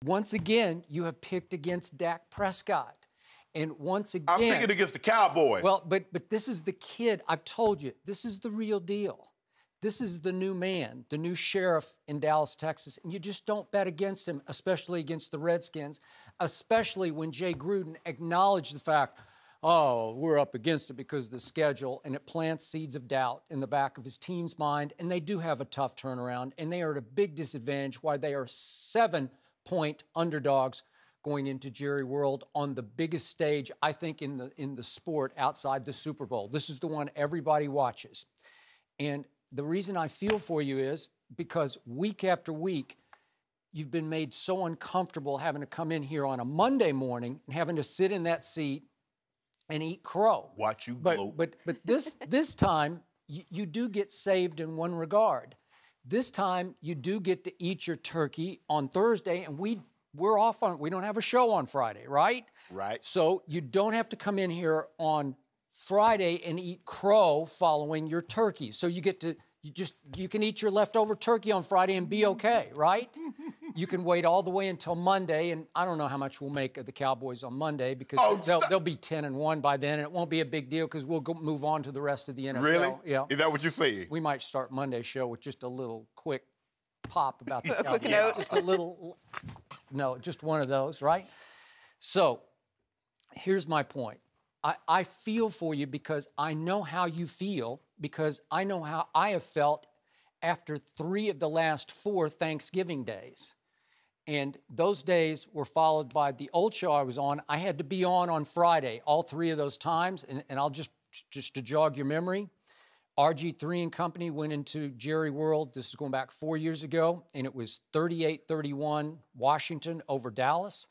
once again, you have picked against Dak Prescott. And once again... I'm picking against the Cowboys. Well, but this is the kid. I've told you, this is the real deal. This is the new man, the new sheriff in Dallas, Texas. And you just don't bet against him, especially against the Redskins, especially when Jay Gruden acknowledged the fact, oh, we're up against it because of the schedule, and it plants seeds of doubt in the back of his team's mind. And they do have a tough turnaround, and they are at a big disadvantage why they are 7-point underdogs going into Jerry World on the biggest stage, I think, in the sport outside the Super Bowl. This is the one everybody watches. And the reason I feel for you is because week after week, you've been made so uncomfortable having to come in here on a Monday morning and having to sit in that seat and eat crow. Watch you gloat. But this time, you do get saved in one regard. This time, you do get to eat your turkey on Thursday, and we're off on, we don't have a show on Friday, right? Right. So you don't have to come in here on Friday and eat crow following your turkey. So you get to, you can eat your leftover turkey on Friday and be okay, right? You can wait all the way until Monday, and I don't know how much we'll make of the Cowboys on Monday because they'll be 10-1 by then, and it won't be a big deal because we'll move on to the rest of the NFL. Really? Yeah. Is that what you're saying? We might start Monday's show with just a little quick pop about the Cowboys. Quick note. Just a little, no, just one of those, right? So here's my point. I feel for you because I know how you feel, because I know how I have felt after 3 of the last 4 Thanksgiving days. And those days were followed by the old show I was on. I had to be on Friday, all 3 of those times. And I'll just to jog your memory, RG3 and company went into Jerry World. This is going back 4 years ago, and it was 38-31 Washington over Dallas.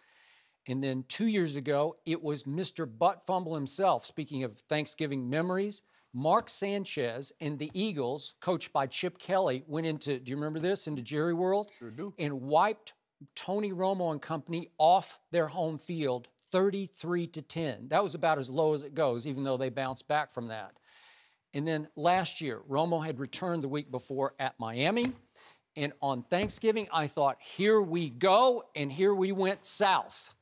And then 2 years ago, it was Mr. Butt Fumble himself. Speaking of Thanksgiving memories, Mark Sanchez and the Eagles, coached by Chip Kelly, went into, do you remember this, into Jerry World? Sure do. And wiped Tony Romo and company off their home field 33-10. That was about as low as it goes, even though they bounced back from that. And then last year, Romo had returned the week before at Miami. And on Thanksgiving, I thought, here we go, and here we went south.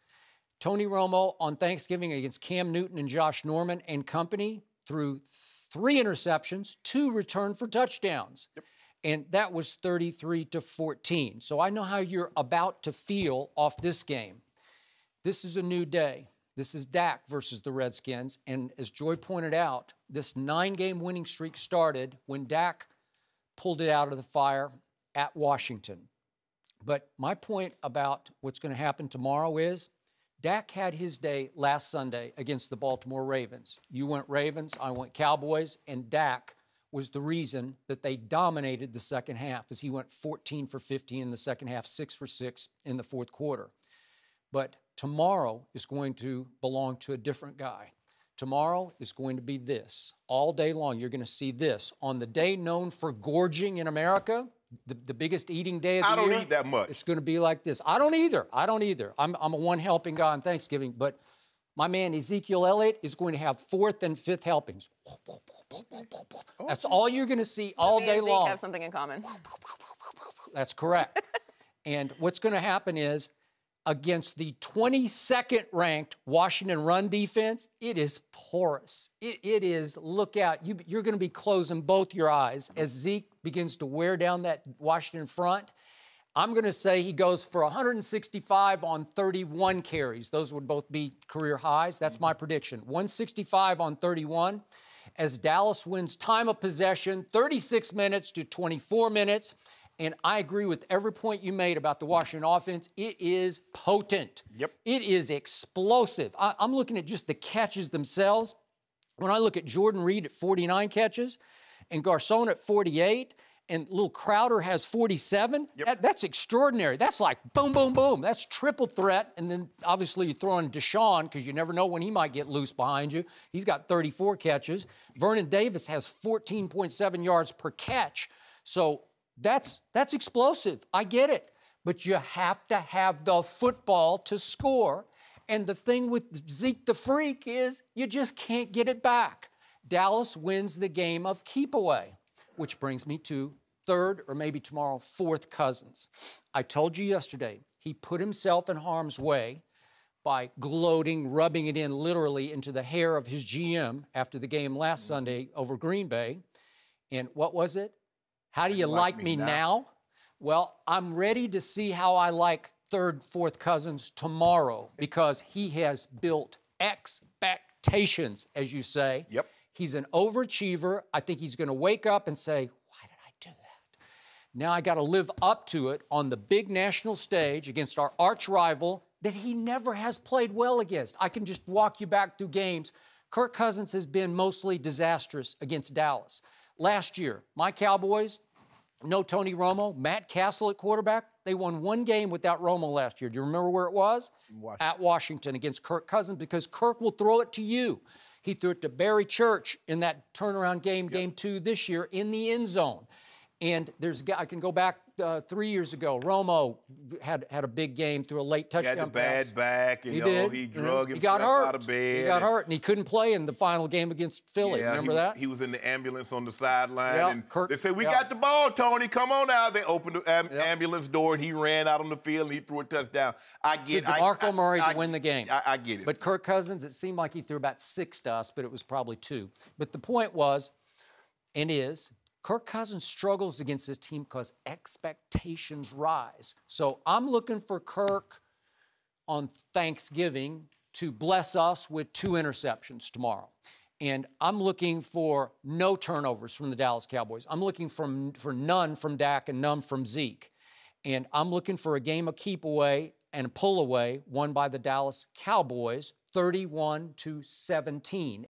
Tony Romo on Thanksgiving against Cam Newton and Josh Norman and company threw 3 interceptions, 2 returned for touchdowns. Yep. And that was 33-14. So I know how you're about to feel off this game. This is a new day. This is Dak versus the Redskins. And as Joy pointed out, this 9-game winning streak started when Dak pulled it out of the fire at Washington. But my point about what's going to happen tomorrow is Dak had his day last Sunday against the Baltimore Ravens. You went Ravens, I went Cowboys, and Dak was the reason that they dominated the second half as he went 14 for 15 in the second half, 6 for 6 in the fourth quarter. But tomorrow is going to belong to a different guy. Tomorrow is going to be this. All day long, you're going to see this. On the day known for gorging in America, the biggest eating day of the year. I don't eat that much. It's going to be like this. I don't either. I don't either. I'm a one helping guy on Thanksgiving, but my man Ezekiel Elliott is going to have 4th and 5th helpings. That's all you're going to see all day long. Zeke have something in common. That's correct. And what's going to happen is, against the 22nd ranked Washington run defense, it is porous. It is, look out, you're going to be closing both your eyes as Zeke begins to wear down that Washington front. I'm going to say he goes for 165 on 31 carries. Those would both be career highs. That's my prediction. 165 on 31 as Dallas wins time of possession, 36 minutes to 24 minutes. And I agree with every point you made about the Washington offense. It is potent. Yep. It is explosive. I'm looking at just the catches themselves. When I look at Jordan Reed at 49 catches and Garcon at 48 and little Crowder has 47, that's extraordinary. That's like boom, boom, boom. That's triple threat. And then obviously you throw in Deshaun because you never know when he might get loose behind you. He's got 34 catches. Vernon Davis has 14.7 yards per catch. So that's explosive. I get it. But you have to have the football to score. And the thing with Zeke the Freak is you just can't get it back. Dallas wins the game of keep away, which brings me to 3rd or maybe tomorrow 4th Cousins. I told you yesterday, he put himself in harm's way by gloating, rubbing it in literally into the hair of his GM after the game last Sunday over Green Bay. And what was it? How do you like me now? Well, I'm ready to see how I like third, fourth Cousins tomorrow because he has built expectations, as you say. Yep. He's an overachiever. I think he's going to wake up and say, why did I do that? Now I got to live up to it on the big national stage against our arch rival that he never has played well against. I can just walk you back through games. Kirk Cousins has been mostly disastrous against Dallas. Last year, my Cowboys, no Tony Romo, Matt Castle at quarterback, they won one game without Romo last year. Do you remember where it was? Washington. At Washington against Kirk Cousins, because Kirk will throw it to you. He threw it to Barry Church in that turnaround game, game 2 this year, in the end zone. And I can go back 3 years ago. Romo had a big game, threw a late touchdown He had the pass. bad back, and he drug himself He got hurt. out of bed. He got hurt, and he couldn't play in the final game against Philly. Yeah, Remember that? He was in the ambulance on the sideline, Yep, and Kirk, they said, we got the ball, Tony, come on out. They opened the Yep. ambulance door, and he ran out on the field, and he threw a touchdown. I get it. DeMarco Murray to win the game. I get it. But Kirk Cousins, it seemed like he threw about 6 to us, but it was probably 2. But the point was, and is, Kirk Cousins struggles against this team because expectations rise. So I'm looking for Kirk on Thanksgiving to bless us with 2 interceptions tomorrow. And I'm looking for no turnovers from the Dallas Cowboys. I'm looking for none from Dak and none from Zeke. And I'm looking for a game of keep away and pull away won by the Dallas Cowboys, 31-17.